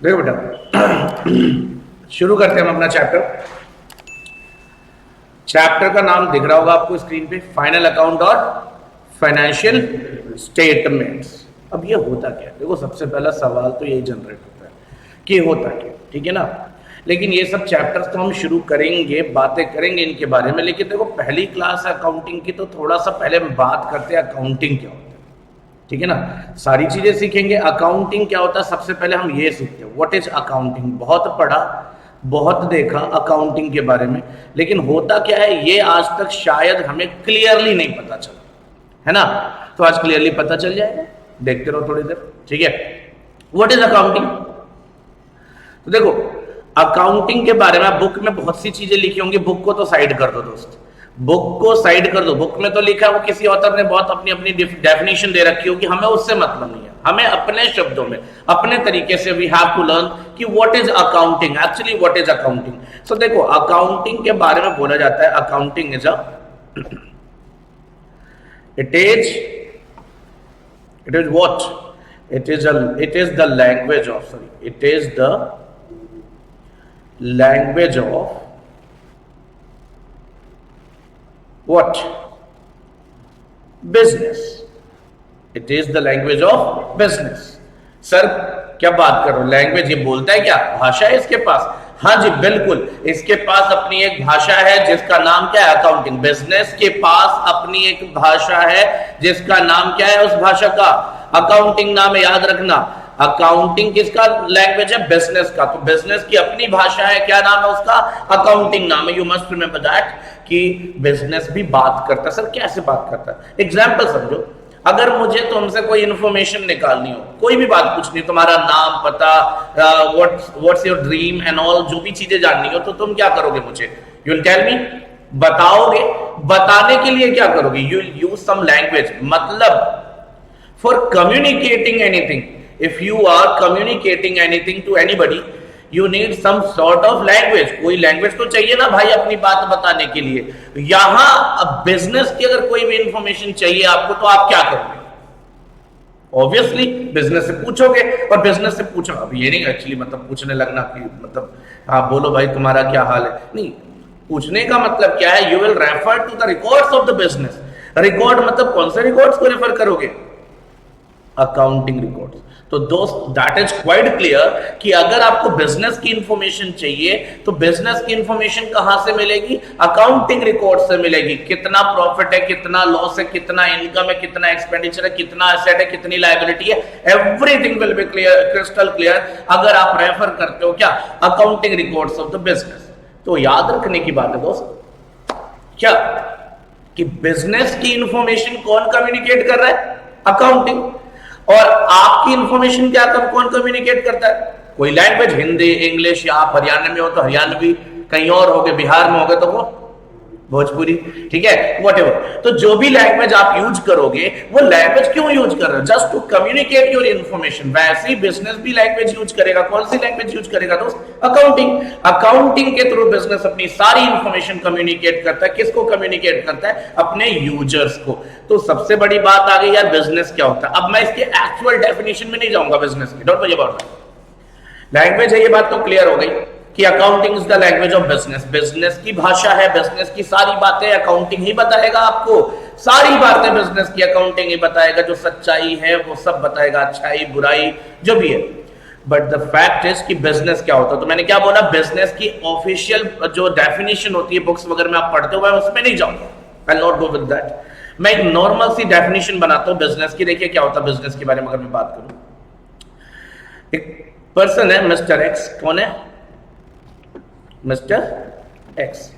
देखो बेटा, शुरू करते हैं हम अपना चैप्टर। चैप्टर का नाम दिख रहा होगा आपको स्क्रीन पे, फाइनल अकाउंट और फाइनेंशियल स्टेटमेंट्स। अब ये होता क्या है? देखो, सबसे पहला सवाल तो यही जनरेट होता है कि होता क्या, ठीक है ना। लेकिन ये सब चैप्टर्स तो हम शुरू करेंगे, बातें करेंगे इनके बारे में। लेकिन देखो, पहली क्लास है अकाउंटिंग की, तो थोड़ा सा पहले हम बात करते हैं अकाउंटिंग क्या होता है, ठीक है ना। सारी चीजें सीखेंगे, अकाउंटिंग क्या होता है सबसे पहले हम ये सीखते हैं, व्हाट इज अकाउंटिंग। बहुत पढ़ा, बहुत देखा अकाउंटिंग के बारे में, लेकिन होता क्या है ये आज तक शायद हमें क्लियरली नहीं पता चला, है ना। तो आज क्लियरली पता चल जाएगा, देखते रहो थोड़ी देर, ठीक है। What is accounting? तो देखो, अकाउंटिंग के बारे में बुक में बहुत सी चीजें लिखी होंगी, बुक को तो साइड कर दो दोस्त, बुक को साइड कर दो। बुक में तो लिखा है, वो किसी ऑथर ने बहुत अपनी अपनी डेफिनेशन दे रखी होगी, हमें उससे मतलब नहीं है। हमें अपने शब्दों में, अपने तरीके से वी हैव टू लर्न कि what is accounting, actually what is accounting. So देखो, अकाउंटिंग के बारे में बोला जाता है, accounting is it is what it is the language of, sorry, it is the language of what? Business. It is the language of business. Sir क्या बात कर रहे हो, लैंग्वेज ये बोलता है क्या, भाषा है इसके पास? हाँ जी बिल्कुल, इसके पास अपनी एक भाषा है जिसका नाम क्या है, अकाउंटिंग। बिजनेस के पास अपनी एक भाषा है जिसका नाम क्या है, उस भाषा का अकाउंटिंग नाम है, याद रखना। अकाउंटिंग किसका लैंग्वेज है, बिजनेस का। तो बिजनेस की अपनी भाषा है, क्या नाम है उसका, अकाउंटिंग नाम है। यू मस्ट रिमेंबर दैट कि बिजनेस भी बात करता है। सर कैसे बात करता है? एग्जाम्पल समझो, अगर मुझे तुमसे कोई इंफॉर्मेशन निकालनी हो, कोई भी बात पूछनी, तुम्हारा नाम, पता, what's your dream and all, जो भी चीजें जाननी हो, तो तुम क्या करोगे, मुझे यू विल टेल मी, बताओगे। बताने के लिए क्या करोगे, you will use some language. मतलब for communicating anything, if you are communicating anything to anybody, you need some sort of language। कोई लैंग्वेज तो चाहिए ना भाई अपनी बात बताने के लिए। यहां अब बिजनेस की अगर कोई भी इंफॉर्मेशन चाहिए आपको, तो आप क्या करोगे? ऑब्वियसली बिजनेस से पूछोगे, और बिजनेस से पूछो, अब ये नहीं एक्चुअली मतलब पूछने लगना कि मतलब हाँ बोलो भाई तुम्हारा क्या हाल है, नहीं। पूछने का मतलब क्या है, you will refer to the records of the business. Record मतलब कौन से रिकॉर्ड्स को रेफर करोगे, अकाउंटिंग रिकॉर्ड्स। तो दोस्त, दैट इज क्वाइट क्लियर कि अगर आपको बिजनेस की इंफॉर्मेशन चाहिए, तो बिजनेस की इंफॉर्मेशन कहां से मिलेगी, अकाउंटिंग रिकॉर्ड से मिलेगी। कितना प्रॉफिट है, कितना लॉस है, कितना इनकम है, कितना एक्सपेंडिचर है, कितना एसेट है, कितनी लायबिलिटी है, everything will be clear, crystal clear, अगर आप रेफर करते हो क्या, accounting records of the business. तो याद रखने की बात है दोस्त, क्या कि बिजनेस की इंफॉर्मेशन कौन कम्युनिकेट कर रहा है, अकाउंटिंग। और आपकी इंफॉर्मेशन क्या कौन कम्युनिकेट करता है, कोई लैंग्वेज, हिंदी, इंग्लिश, या आप हरियाणा में हो तो हरियाणवी, कहीं और हो गए, बिहार में हो गए तो वो भोजपुरी, ठीक है, व्हाटएवर। तो जो भी लैंग्वेज आप यूज करोगे, वो लैंग्वेज क्यों यूज कर रहे हो, just to communicate your information. वैसे ही बिजनेस भी लैंग्वेज यूज करेगा। कौन सी लैंग्वेज यूज करेगा दोस्त, अकाउंटिंग। अकाउंटिंग के थ्रू बिजनेस अपनी सारी इंफॉर्मेशन कम्युनिकेट करता है। किसको कम्युनिकेट करता है, अपने यूजर्स को। तो सबसे बड़ी बात आ गई यार, बिजनेस क्या होता है। अब मैं इसके एक्चुअल डेफिनेशन में नहीं जाऊंगा बिजनेस की, don't worry about that. Language है, ये बात तो क्लियर हो गई कि accounting is the language of business. Business की भाषा है, बिजनेस की सारी बातें अकाउंटिंग ही बताएगा आपको। सारी बातें बिजनेस की अकाउंटिंग ही बताएगा, जो सच्चाई है वो सब बताएगा, अच्छाई बुराई जो भी है। बट द फैक्ट इज कि बिजनेस क्या होता है। तो मैंने क्या बोला, बिजनेस की ऑफिशियल जो डेफिनेशन होती है बुक्स वगैरह में आप पढ़ते हो, मैं उसमें नहीं जाऊंगा, I will not go with that. मैं एक नॉर्मल सी डेफिनेशन बनाता हूं बिजनेस की। देखिए क्या होता है बिजनेस के बारे में अगर मैं बात करूं। एक पर्सन है मिस्टर एक्स, कौन है, मिस्टर एक्स,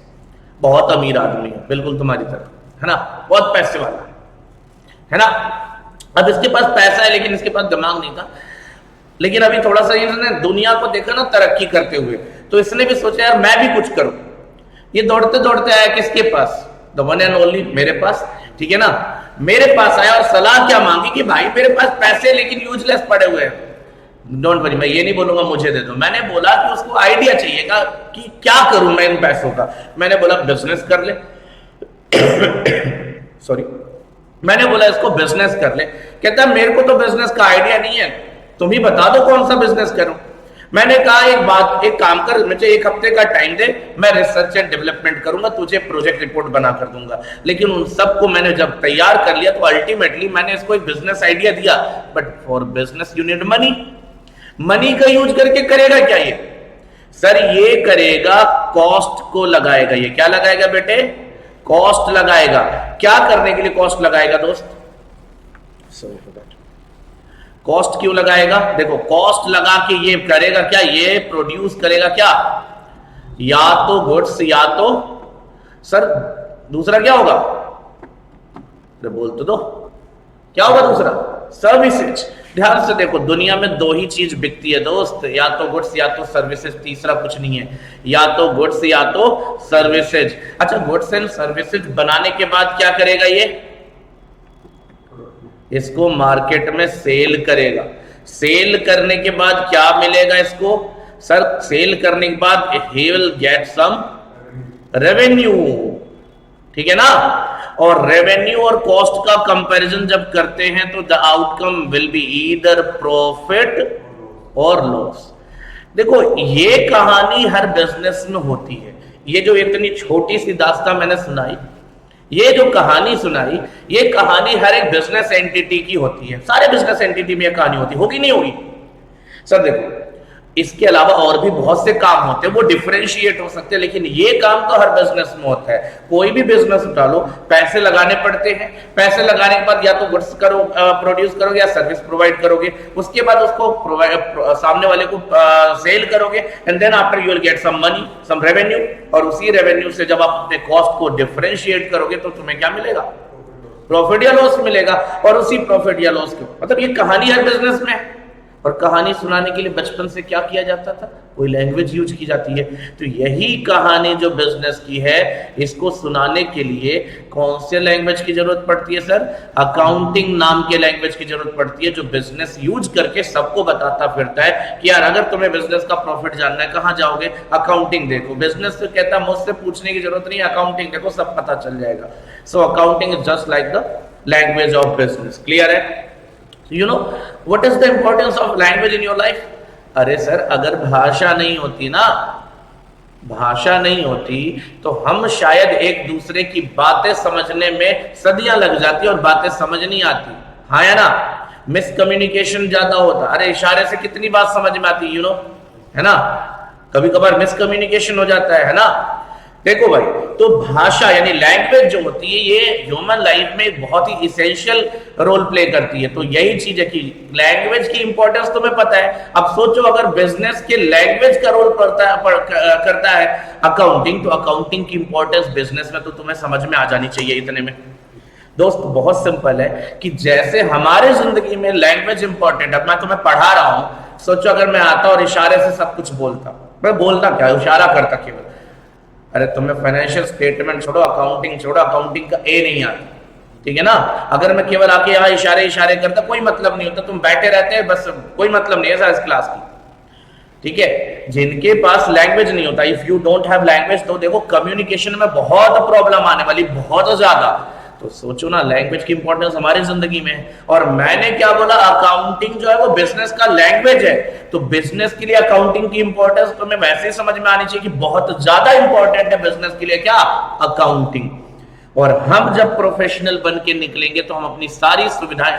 बहुत अमीर आदमी है, बिल्कुल तुम्हारी तरह, है ना, बहुत पैसे वाला है ना। अब इसके पास पैसा है, लेकिन इसके पास दिमाग नहीं था। लेकिन अभी थोड़ा सा इसने दुनिया को देखा ना तरक्की करते हुए, तो इसने भी सोचा यार मैं भी कुछ करूं। ये दौड़ते दौड़ते आया किसके पास, द वन एंड ओनली मेरे पास, ठीक है ना। मेरे पास आया और सलाह क्या मांगी कि भाई मेरे पास पैसे लेकिन यूजलेस पड़े हुए हैं। डोंट वरी, मैं ये नहीं बोलूंगा मुझे दे दो। मैंने बोला कि उसको आइडिया चाहिएगा कि क्या करूं मैं इन पैसों का। मैंने बोला बिजनेस कर ले सॉरी, मैंने बोला इसको बिजनेस कर ले। कहता है मेरे को तो बिजनेस का आइडिया नहीं है, तुम ही बता दो कौन सा बिजनेस करूं। मैंने कहा एक काम कर, मुझे 1 हफ्ते का टाइम दे, मैं रिसर्च एंड डेवलपमेंट करूंगा, तुझे प्रोजेक्ट रिपोर्ट बना कर दूंगा। लेकिन उन सबको मैंने जब तैयार कर लिया तो अल्टीमेटली मैंने इसको एक बिजनेस आइडिया दिया, but for business you need money. Money का यूज करके करेगा क्या ये? सर ये करेगा कॉस्ट को लगाएगा। ये क्या लगाएगा बेटे? कॉस्ट लगाएगा। क्या करने के लिए कॉस्ट लगाएगा दोस्त? कॉस्ट क्यों लगाएगा? देखो, कॉस्ट लगा के ये करेगा क्या? ये प्रोड्यूस करेगा क्या? या तो गुड्स या तो सर दूसरा क्या होगा? अरे बोल तो दो, क्या होगा दूसरा? सर्विसेज। ध्यान से देखो, दुनिया में 2 ही चीज बिकती है दोस्त, या तो गुड्स या तो सर्विसेज, तीसरा कुछ नहीं है। या तो गुड्स या तो सर्विसेज। अच्छा, गुड्स एंड सर्विसेज बनाने के बाद क्या करेगा ये? इसको मार्केट में सेल करेगा। सेल करने के बाद क्या मिलेगा इसको? सर सेल करने के बाद ही विल गेट सम रेवेन्यू, ठीक है ना? और रेवेन्यू और कॉस्ट का कंपैरिजन जब करते हैं तो the outcome will be either profit और लॉस। देखो, ये कहानी हर बिजनेस में होती है। ये जो इतनी छोटी सी दास्तां मैंने सुनाई, ये जो कहानी सुनाई, ये कहानी हर एक बिजनेस एंटिटी की होती है। सारे बिजनेस एंटिटी में ये कहानी होती होगी, नहीं होगी? सर देखो, इसके अलावा और भी बहुत से काम होते हैं, वो डिफरेंशिएट हो सकते हैं, लेकिन ये काम तो हर बिजनेस में होता है। कोई भी बिजनेस उठा लो, पैसे लगाने पड़ते हैं। पैसे लगाने के बाद या तो गुड्स प्रोड्यूस करोगे या सर्विस प्रोवाइड करोगे, उसके बाद उसको सामने वाले को सेल करोगे, and then after you will get some money, some revenue. और उसी रेवेन्यू से जब आप अपने कॉस्ट को डिफरेंशिएट करोगे तो तुम्हें क्या मिलेगा? प्रॉफिट या लॉस मिलेगा। और उसी प्रॉफिट या लॉस के मतलब ये कहानी हर बिजनेस में है। और कहानी सुनाने के लिए बचपन से क्या किया जाता था? कोई लैंग्वेज यूज की जाती है। तो यही कहानी जो बिजनेस की है, इसको सुनाने के लिए कौन से लैंग्वेज की जरूरत पड़ती है सर? अकाउंटिंग नाम के लैंग्वेज की जरूरत पड़ती है, जो बिजनेस यूज करके सबको बताता फिरता है कि यार अगर तुम्हें बिजनेस का प्रॉफिट जानना है, कहां जाओगे? अकाउंटिंग देखो। बिजनेस तो कहता मुझसे पूछने की जरूरत नहीं, अकाउंटिंग देखो, सब पता चल जाएगा। So accounting is just like the language of business. Clear है? You know what is the importance of language in your life? अरे सर, अगर भाषा नहीं होती ना, भाषा नहीं होती तो हम शायद एक दूसरे की बातें समझने में सदियां लग जाती और बातें समझ नहीं आती। हाँ या ना? मिसकम्युनिकेशन ज्यादा होता। अरे इशारे से कितनी बात समझ में आती, यू नो, है ना? कभी कभार मिसकम्युनिकेशन हो जाता है ना? देखो भाई, तो भाषा यानी लैंग्वेज जो होती है, ये ह्यूमन लाइफ में एक बहुत ही इसेंशियल रोल प्ले करती है। तो यही चीज है कि लैंग्वेज की इंपॉर्टेंस तुम्हें पता है। अब सोचो, अगर बिजनेस के लैंग्वेज का रोल करता है अकाउंटिंग, तो अकाउंटिंग की इंपॉर्टेंस बिजनेस में तो तुम्हें समझ में आ जानी चाहिए इतने में। दोस्त बहुत सिंपल है कि जैसे हमारे जिंदगी में लैंग्वेज इंपॉर्टेंट है। मैं तुम्हें पढ़ा रहा हूं, सोचो अगर मैं आता और इशारे से सब कुछ बोलता। मैं बोलता क्या? इशारा करता केवल। अरे तुम्हें फाइनेंशियल स्टेटमेंट छोड़ो, अकाउंटिंग छोड़ो, अकाउंटिंग का ए नहीं आता, ठीक है ना? अगर मैं केवल आके यहाँ इशारे इशारे करता, कोई मतलब नहीं होता। तुम बैठे रहते हैं, बस कोई मतलब नहीं है सर इस क्लास की, ठीक है? जिनके पास लैंग्वेज नहीं होता, if you don't have language, तो देखो कम्युनिकेशन में बहुत प्रॉब्लम आने वाली, बहुत ज्यादा। तो सोचो ना, लैंग्वेज की इंपॉर्टेंस हमारी जिंदगी में है। और मैंने क्या बोला? अकाउंटिंग जो है वो बिजनेस का लैंग्वेज है। तो बिजनेस के लिए अकाउंटिंग की इंपॉर्टेंस तुम्हें वैसे ही समझ में आनी चाहिए कि बहुत ज्यादा इंपॉर्टेंट है बिजनेस के लिए क्या? अकाउंटिंग। और हम जब प्रोफेशनल बन के निकलेंगे तो हम अपनी सारी सुविधाएं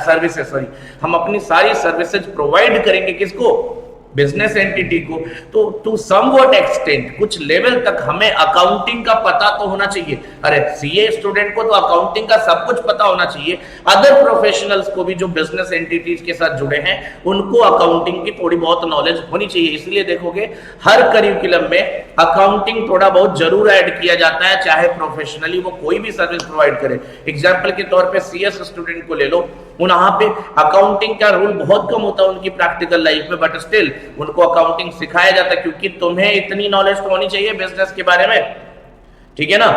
हम अपनी सारी सर्विसेज प्रोवाइड करेंगे किसको? बिजनेस एंटिटी को। तो टू समवॉट एक्सटेंट, कुछ लेवल तक हमें अकाउंटिंग का पता तो होना चाहिए। अरे सीए स्टूडेंट को तो अकाउंटिंग का सब कुछ पता होना चाहिए। अदर प्रोफेशनल्स को भी जो बिजनेस एंटिटीज के साथ जुड़े हैं, उनको अकाउंटिंग की थोड़ी बहुत नॉलेज होनी चाहिए। इसलिए देखोगे हर करिकुलम में अकाउंटिंग थोड़ा बहुत जरूर ऐड किया जाता है, चाहे प्रोफेशनली वो कोई भी सर्विस प्रोवाइड करे। एग्जाम्पल के तौर पे सीएस स्टूडेंट को ले लो, वहां पे अकाउंटिंग का रोल बहुत कम होता है उनकी प्रैक्टिकल लाइफ में, बट स्टिल उनको अकाउंटिंग सिखाया जाता है, क्योंकि तुम्हें इतनी नॉलेज तो होनी चाहिए बिजनेस के बारे में, ठीक है ना?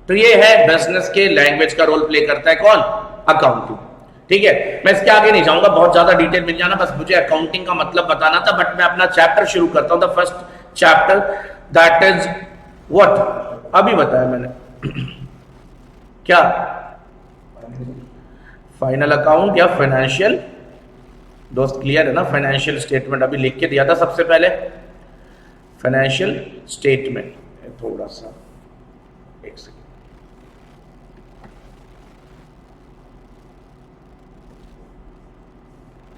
तो ये है बिजनेस के लैंग्वेज का रोल प्ले करता है कौन? अकाउंटिंग, ठीक है? मैं इसके आगे नहीं जाऊंगा, बहुत ज्यादा डिटेल मिल जाना, बस मुझे अकाउंटिंग का मतलब बताना था। बट मैं अपना चैप्टर शुरू करता हूं, the first chapter, that is what? अभी बताया मैंने क्या? फाइनल अकाउंट या फाइनेंशियल दोस्त क्लियर है ना? फाइनेंशियल स्टेटमेंट अभी लिख के दिया था सबसे पहले, फाइनेंशियल स्टेटमेंट। थोड़ा सा एक second,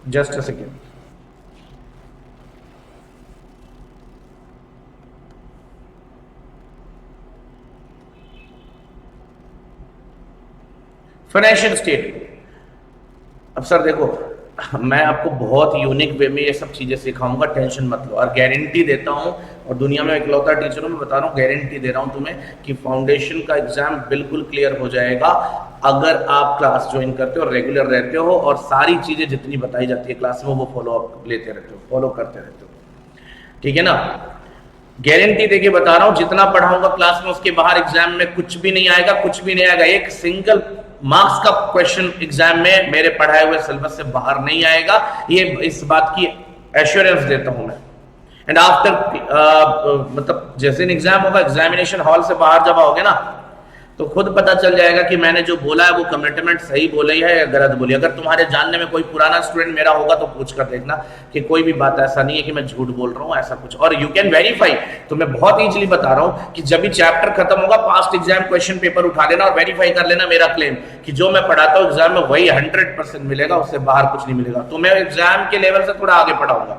just a second. Financial statement. अब सर देखो, मैं आपको बहुत यूनिक वे में ये सब चीजें सिखाऊंगा, टेंशन मत लो, और गारंटी देता हूं, और दुनिया में इकलौता टीचर हूं, मैं बता रहा हूं, गारंटी दे रहा हूं तुम्हें कि फाउंडेशन का एग्जाम बिल्कुल क्लियर हो जाएगा अगर आप क्लास ज्वाइन करते हो, रेगुलर रहते हो, और सारी चीजें जितनी बताई जाती है क्लास में वो फॉलो अप लेते रहते हो, फॉलो करते रहते हो। ठीक है ना? गारंटी देके बता रहा हूं, जितना पढ़ाऊंगा क्लास में उसके बाहर एग्जाम में कुछ भी नहीं आएगा, कुछ भी नहीं आएगा। एक सिंगल मार्क्स का क्वेश्चन एग्जाम में मेरे पढ़ाए हुए सिलेबस से बाहर नहीं आएगा, ये इस बात की एश्योरेंस देता हूं मैं। एंड आफ्टर मतलब जैसे एग्जाम होगा, एग्जामिनेशन हॉल से बाहर जब आओगे ना, तो खुद पता चल जाएगा कि मैंने जो बोला है वो कमिटमेंट सही बोली है या गलत बोली। अगर तुम्हारे जानने में कोई पुराना स्टूडेंट मेरा होगा तो पूछ कर देखना कि कोई भी बात ऐसा नहीं है कि मैं झूठ बोल रहा हूं, ऐसा कुछ। और यू कैन वेरीफाई, तो मैं बहुत इजीली बता रहा हूं कि जब भी चैप्टर खत्म होगा, पास्ट एग्जाम क्वेश्चन पेपर उठा लेना और वेरीफाई कर लेना मेरा क्लेम कि जो मैं पढ़ाता हूं एग्जाम में वही 100% मिलेगा, उससे बाहर कुछ नहीं मिलेगा। तो मैं एग्जाम के लेवल से थोड़ा आगे पढ़ाऊंगा।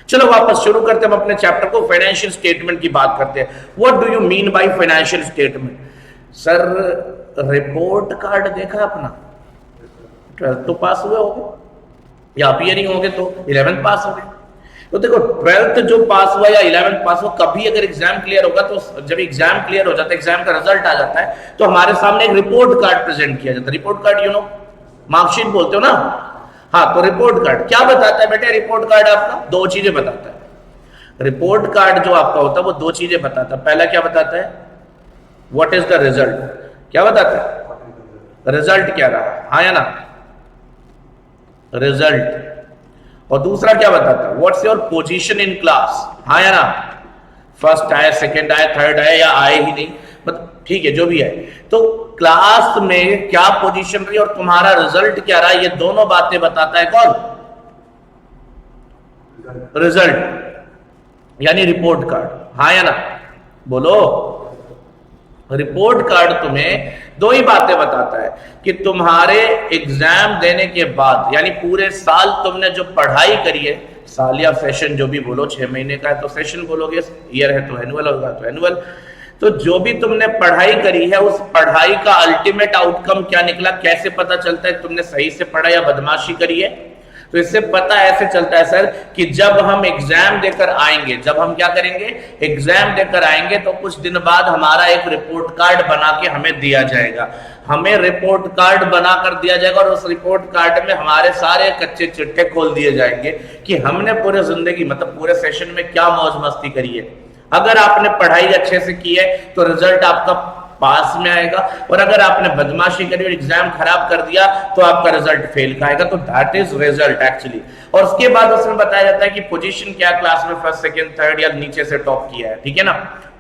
चलो वापस शुरू करते हैं अपने चैप्टर को, फाइनेंशियल स्टेटमेंट की बात करते हैं। What do you mean by financial statement? Sir report card देखा अपना, 12th तो पास हुए होगे या अपीयरिंग होगे तो 11th पास हो गए। तो देखो 12th जो पास हुआ या 11th पास हुआ, कभी अगर एग्जाम क्लियर होगा तो जब एग्जाम क्लियर हो जाता है, एग्जाम का रिजल्ट आ जाता है, तो हमारे सामने एक रिपोर्ट कार्ड प्रेजेंट किया जाता है। Report card you know, marksheet बोलते हो ना? हाँ, तो रिपोर्ट कार्ड क्या बताता है बेटे? रिपोर्ट कार्ड आपका दो चीजें बताता है। रिपोर्ट कार्ड जो आपका होता है वो दो चीजें बताता है। पहला क्या बताता है? What is the result. क्या बताता है? रिजल्ट क्या रहा, हाँ या ना? रिजल्ट। और दूसरा क्या बताता है? What's your position in class, हाँ या ना? फर्स्ट आए, सेकंड आए, थर्ड आए, या आए ही नहीं, मतलब ठीक है जो भी है। तो क्लास में क्या पोजीशन रही और तुम्हारा रिजल्ट क्या रहा, ये दोनों बातें बताता है कौन? रिजल्ट, यानी रिपोर्ट कार्ड, हाँ या ना? बोलो। रिपोर्ट कार्ड तुम्हें दो ही बातें बताता है कि तुम्हारे एग्जाम देने के बाद, यानी पूरे साल तुमने जो पढ़ाई करी है, साल या सेशन जो भी बोलो, 6 महीने का है तो सेशन बोलोगे, ईयर है तो एनुअल होगा तो एनुअल, तो जो भी तुमने पढ़ाई करी है उस पढ़ाई का अल्टीमेट आउटकम क्या निकला, कैसे पता चलता है तुमने सही से पढ़ा या बदमाशी करी है? तो इससे पता ऐसे चलता है सर कि जब हम एग्जाम देकर आएंगे, जब हम क्या करेंगे, एग्जाम देकर आएंगे, तो कुछ दिन बाद हमारा एक रिपोर्ट कार्ड बना के हमें दिया जाएगा। हमें रिपोर्ट कार्ड बना कर दिया जाएगा और उस रिपोर्ट कार्ड में हमारे सारे कच्चे चिट्ठे खोल दिए जाएंगे कि हमने पूरे जिंदगी, मतलब पूरे सेशन में क्या मौज मस्ती करी है। अगर आपने पढ़ाई अच्छे से की है तो रिजल्ट आपका पास में आएगा, और अगर आपने बदमाशी करी और एग्जाम खराब कर दिया तो आपका रिजल्ट फेल का आएगा। तो दैट इज रिजल्ट एक्चुअली। और उसके बाद उसमें बताया जाता है कि पोजीशन क्या क्लास में, फर्स्ट सेकंड थर्ड या नीचे से टॉप किया है, ठीक है ना,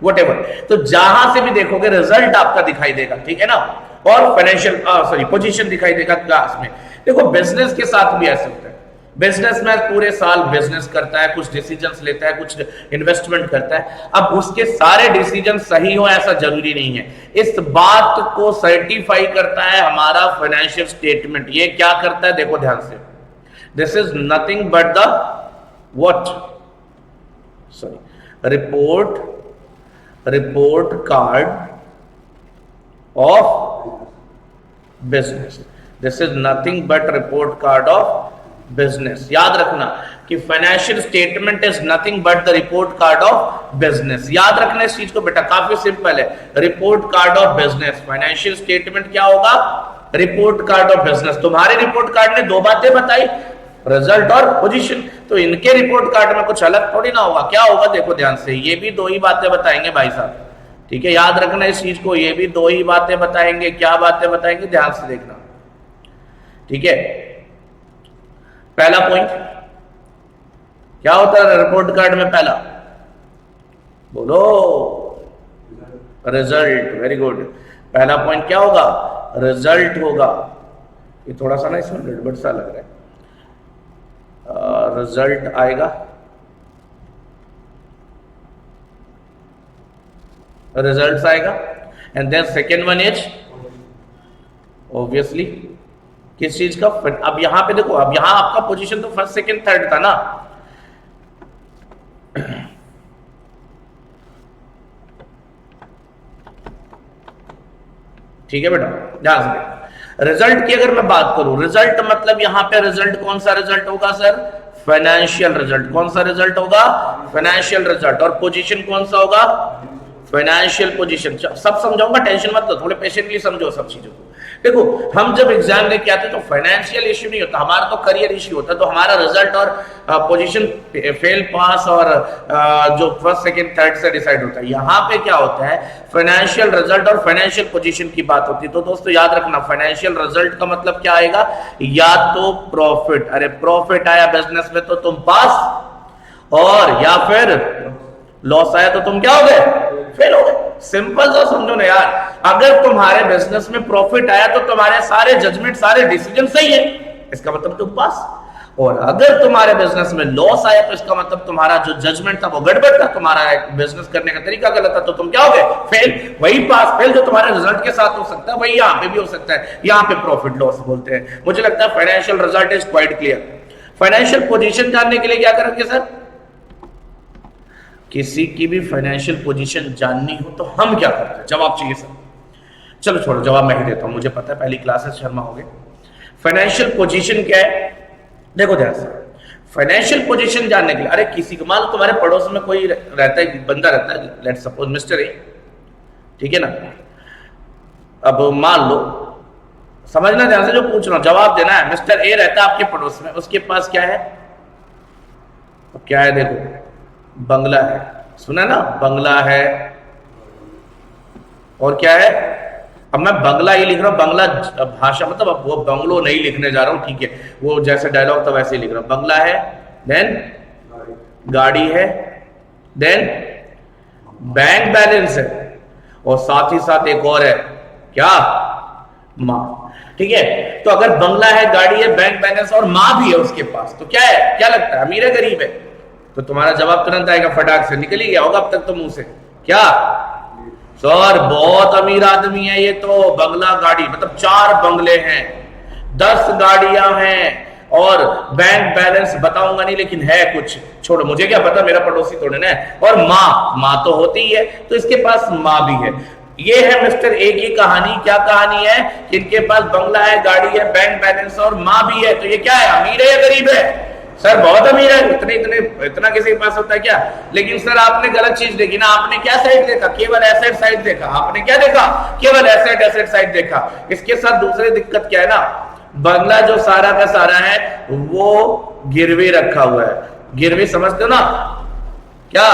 व्हाटएवर। तो जहां से भी देखोगे रिजल्ट आपका दिखाई देगा, ठीक है ना, और फाइनेंशियल पोजीशन दिखाई देगा क्लास में। देखो बिजनेस के साथ भी ऐसा होता है। बिजनेसमैन पूरे साल बिजनेस करता है, कुछ डिसीजंस लेता है, कुछ इन्वेस्टमेंट करता है। अब उसके सारे डिसीजन सही हो ऐसा जरूरी नहीं है। इस बात को सर्टिफाई करता है हमारा फाइनेंशियल स्टेटमेंट। ये क्या करता है देखो ध्यान से, this is nothing but the what, report card of business. This is nothing but report card of business. याद रखना कि financial statement is nothing but the report card of business. याद रखना इस चीज को बेटा, काफी सिंपल है। Report card of business, financial statement क्या होगा? Report card of business. तुम्हारे रिपोर्ट कार्ड ने दो बातें बताई, रिजल्ट और पोजीशन, तो इनके रिपोर्ट कार्ड में कुछ अलग थोड़ी ना होगा। क्या होगा देखो ध्यान से, ये भी दो ही बातें बताएंगे भाई साहब, ठीक है, याद रखना इस चीज को, ये भी दो ही बातें बताएंगे। क्या बातें बताएंगे ध्यान से देखना, ठीक है। पहला पॉइंट क्या होता है रिपोर्ट कार्ड में? पहला बोलो, रिजल्ट। Very good. पहला पॉइंट क्या होगा? रिजल्ट होगा। ये थोड़ा सा ना इसमें गड़बड़ सा लग रहा है, रिजल्ट आएगा, रिजल्ट आएगा। And then second one is obviously किस चीज का, अब यहां पे देखो, अब यहां आपका पोजीशन तो फर्स्ट सेकंड थर्ड था ना, ठीक है बेटा, ध्यान से। रिजल्ट की अगर मैं बात करूं, रिजल्ट मतलब यहां पे रिजल्ट कौन सा रिजल्ट होगा सर, फाइनेंशियल रिजल्ट। कौन सा रिजल्ट होगा, फाइनेंशियल रिजल्ट। और पोजीशन कौन सा होगा, फाइनेंशियल पोजीशन। सब समझाऊंगा, टेंशन मत लो, थोड़े पेशेंटली समझो सब चीजों को। देखो हम जब एग्जाम लेके आते हैं तो फाइनेंशियल इश्यू नहीं होता, हमारा तो करियर इश्यू होता है। तो हमारा रिजल्ट और पोजीशन फेल पास और जो फर्स्ट सेकंड थर्ड से डिसाइड होता है। यहाँ पे क्या होता है, फाइनेंशियल रिजल्ट और फाइनेंशियल पोजीशन की बात होती है। तो दोस्तों याद रखना, फाइनेंशियल रिजल्ट का मतलब क्या आएगा, या तो प्रॉफिट, अरे प्रॉफिट आया बिजनेस में तो तुम पास, और या फिर लॉस आया तो तुम क्या हो गए, फेल हो गए। सिंपल सा समझो ना यार, अगर तुम्हारे बिजनेस में प्रॉफिट आया तो तुम्हारे सारे जजमेंट, सारे डिसीजन सही है, इसका मतलब तुम पास। और अगर तुम्हारे बिजनेस में लॉस आया तो इसका मतलब तुम्हारा जो जजमेंट था वो गड़बड़ था, तुम्हारा बिजनेस करने का तरीका गलत था, तो तुम क्या हो गए, फेल। वही पास फेल जो तुम्हारे रिजल्ट के साथ हो सकता है वही यहाँ पे भी हो सकता है। यहाँ पे प्रॉफिट लॉस बोलते हैं। मुझे लगता है financial result is quite clear. Financial position जानने के लिए क्या करेंगे सर, किसी की भी फाइनेंशियल पोजीशन जाननी हो तो हम क्या करते हैं, जवाब चाहिए सर। चलो छोड़ो, जवाब मैं ही देता हूं, मुझे पता है पहली क्लासेस शर्मा हो गए। फाइनेंशियल पोजीशन क्या है, देखो ध्यान से, फाइनेंशियल पोजीशन जानने के लिए, अरे किसी को, मान लो तुम्हारे पड़ोस में कोई रहता है, बंदा रहता है, लेट सपोज मिस्टर ए, ठीक है ना। अब मान लो, समझना ध्यान से जो पूछ रहा हूं, जवाब देना है। मिस्टर ए रहता है आपके पड़ोस में, उसके पास क्या है, क्या है, देखो बंगला है, सुना ना, बंगला है, और क्या है, अब मैं बंगला ही लिख रहा हूं, बंगला भाषा मतलब, अब वो बंगलो नहीं लिखने जा रहा हूं, ठीक है, वो जैसे डायलॉग था वैसे ही लिख रहा हूं। बंगला है, देन गाड़ी है, देन बैंक बैलेंस है, और साथ ही साथ एक और है, क्या, मां, ठीक है। तो अगर बंगला है, गाड़ी है, बैंक बैलेंस और मां भी है उसके पास, तो क्या है, क्या लगता है, अमीर है गरीब है, तो तुम्हारा जवाब तुरंत आएगा, फटाक से निकल ही गया होगा अब तक तो मुंह से, क्या सर बहुत अमीर आदमी है ये तो, बंगला गाड़ी मतलब 4 बंगले हैं, 10 गाड़ियां हैं, और बैंक बैलेंस बताऊंगा नहीं लेकिन है कुछ, छोड़ो मुझे क्या पता, मेरा पड़ोसी थोड़े ना है। और मां तो होती ही है, तो इसके पास मां भी है। ये है मिस्टर ए की कहानी। क्या कहानी है कि इनके पास बंगला है, गाड़ी है, बैंक बैलेंस और मां भी है। तो ये क्या है, अमीर है या गरीब है, सर बहुत अमीर है, इतना किसी के पास होता है क्या। लेकिन सर आपने गलत चीज देखी ना, आपने क्या साइड देखा, केवल एसेट साइड देखा। आपने क्या देखा, केवल एसेट साइड देखा। इसके साथ दूसरी दिक्कत क्या है ना, बंगला जो सारा का सारा है वो गिरवी रखा हुआ है। गिरवी समझते हो ना क्या,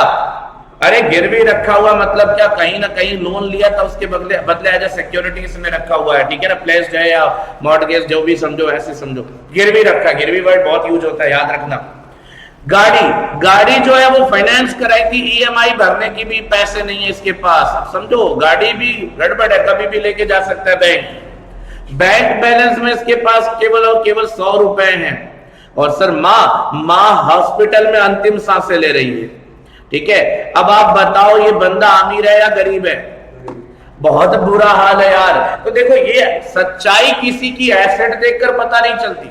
अरे गिरवी रखा हुआ मतलब क्या, कहीं ना कहीं लोन लिया था उसके बदले एज ए सिक्योरिटी इसमें रखा हुआ है, ठीक है ना, प्लेस्ड है या मॉर्टगेज जो भी समझो, ऐसे समझो, गिरवी रखा। गिरवी वर्ड बहुत यूज होता है, याद रखना। गाड़ी जो है वो फाइनेंस कराई थी, ईएमआई भरने की भी पैसे नहीं है इसके पास, अब समझो गाड़ी भी गड़बड़ है, कभी भी लेके जा सकता है बैंक बैलेंस में इसके पास केवल और केवल 100 रुपए हैं। और सर मां हॉस्पिटल में अंतिम सांसें ले रही है, ठीक है। अब आप बताओ ये बंदा अमीर है या गरीब है, बहुत बुरा हाल है यार। तो देखो ये सच्चाई किसी की एसेट देखकर पता नहीं चलती।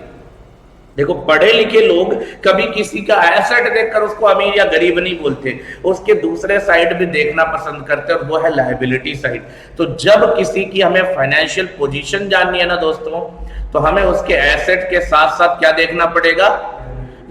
देखो पढ़े लिखे लोग कभी किसी का एसेट देखकर उसको अमीर या गरीब नहीं बोलते, उसके दूसरे साइड भी देखना पसंद करते हैं, और वो है लायबिलिटी साइड। तो जब किसी की हमें फाइनेंशियल पोजीशन जाननी है ना दोस्तों, तो हमें उसके एसेट के साथ साथ क्या देखना पड़ेगा,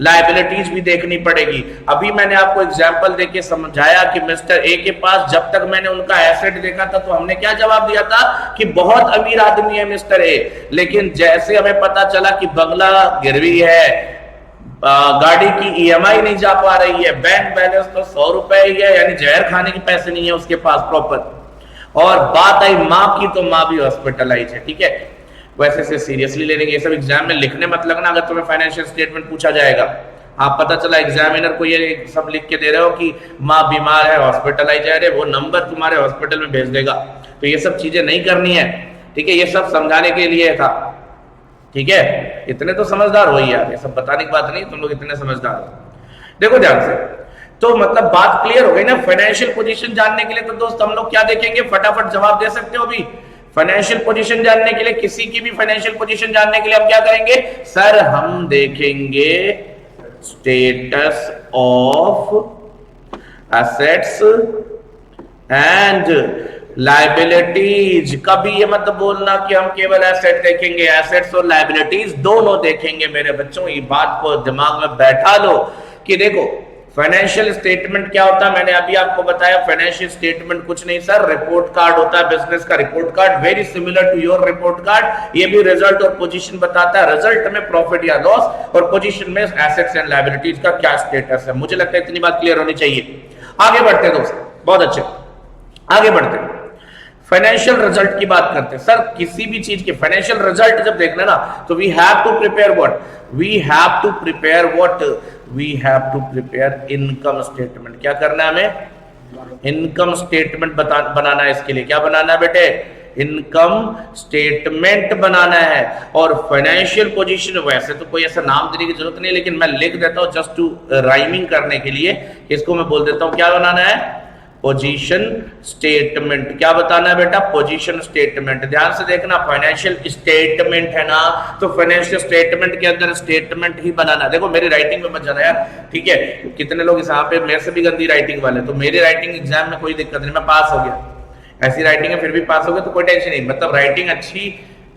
लायबिलिटीज भी देखनी पड़ेगी। अभी मैंने आपको एग्जांपल देके समझाया कि मिस्टर ए के पास जब तक मैंने उनका एसेट देखा था तो हमने क्या जवाब दिया था कि बहुत अमीर आदमी है मिस्टर ए। लेकिन जैसे हमें पता चला कि बंगला गिरवी है, गाड़ी की ईएमआई नहीं जा पा रही है, बैंक बैलेंस तो 100 रुपए ही है, यानी जहर खाने के पैसे नहीं है उसके पास प्रॉपर, और बात आई मां की तो मां भी हॉस्पिटलाइज है, ठीक है। वैसे से सीरियसली लेने के, ये सब एग्जाम में लिखने मत लगना। अगर तुम्हें फाइनेंशियल स्टेटमेंट पूछा जाएगा, आप पता चला एग्जामिनर को ये सब लिख के दे रहे हो कि माँ बीमार है, हॉस्पिटलाइज है, वो नंबर तुम्हारे हॉस्पिटल में भेज देगा। तो ये सब चीजें नहीं करनी है, ठीक है, ये सब समझाने के लिए था। ठीक है, इतने तो समझदार हो ही यार, ये सब बताने की बात नहीं, तुम लोग इतने समझदार हो। देखो ध्यान से, तो मतलब बात क्लियर हो गई ना। फाइनेंशियल पोजीशन जानने के लिए तो दोस्त हम लोग क्या देखेंगे, फटाफट जवाब दे सकते हो अभी। फाइनेंशियल पोजीशन जानने के लिए, किसी की भी फाइनेंशियल पोजीशन जानने के लिए हम क्या करेंगे सर, हम देखेंगे status of assets and liabilities. कभी ये मत बोलना कि हम केवल एसेट देखेंगे, एसेट्स और लाइबिलिटीज दोनों देखेंगे मेरे बच्चों। ये बात को दिमाग में बैठा लो कि देखो फाइनेंशियल स्टेटमेंट क्या होता है, मैंने अभी आपको बताया। फाइनेंशियल स्टेटमेंट कुछ नहीं सर, रिपोर्ट कार्ड होता है, बिजनेस का report card, very similar to your report card. ये भी रिजल्ट और पोजीशन बताता है, रिजल्ट में प्रॉफिट या लॉस और पोजीशन में एसेट्स एंड लायबिलिटीज का क्या स्टेटस है। मुझे लगता है इतनी बात क्लियर होनी चाहिए। आगे बढ़ते हैं दोस्तों, बहुत अच्छे, आगे बढ़ते हैं। फाइनेंशियल रिजल्ट की बात करते हैं सर। किसी भी चीज के फाइनेंशियल रिजल्ट जब देखना ना, तो we have to prepare what, we have to prepare what, we have to prepare income statement. क्या करना है हमें, इनकम स्टेटमेंट बनाना है। इसके लिए क्या बनाना है बेटे, इनकम स्टेटमेंट बनाना है। और फाइनेंशियल पोजीशन, वैसे तो कोई ऐसा नाम देने की जरूरत नहीं, लेकिन मैं लिख देता हूं जस्ट टू राइमिंग करने के लिए। इसको मैं बोल देता हूं क्या बनाना है, पोजीशन स्टेटमेंट। क्या बताना है बेटा, पोजीशन स्टेटमेंट। ध्यान से देखना, फाइनेंशियल स्टेटमेंट है ना, तो फाइनेंशियल स्टेटमेंट के अंदर स्टेटमेंट ही बनाना। देखो मेरी राइटिंग में मत जाना यार, ठीक है। कितने लोग यहाँ पे मेरे से भी गंदी राइटिंग वाले, तो मेरी राइटिंग एग्जाम में कोई दिक्कत नहीं, मैं पास हो गया। ऐसी राइटिंग है फिर भी पास हो गया तो कोई टेंशन नहीं। मतलब राइटिंग अच्छी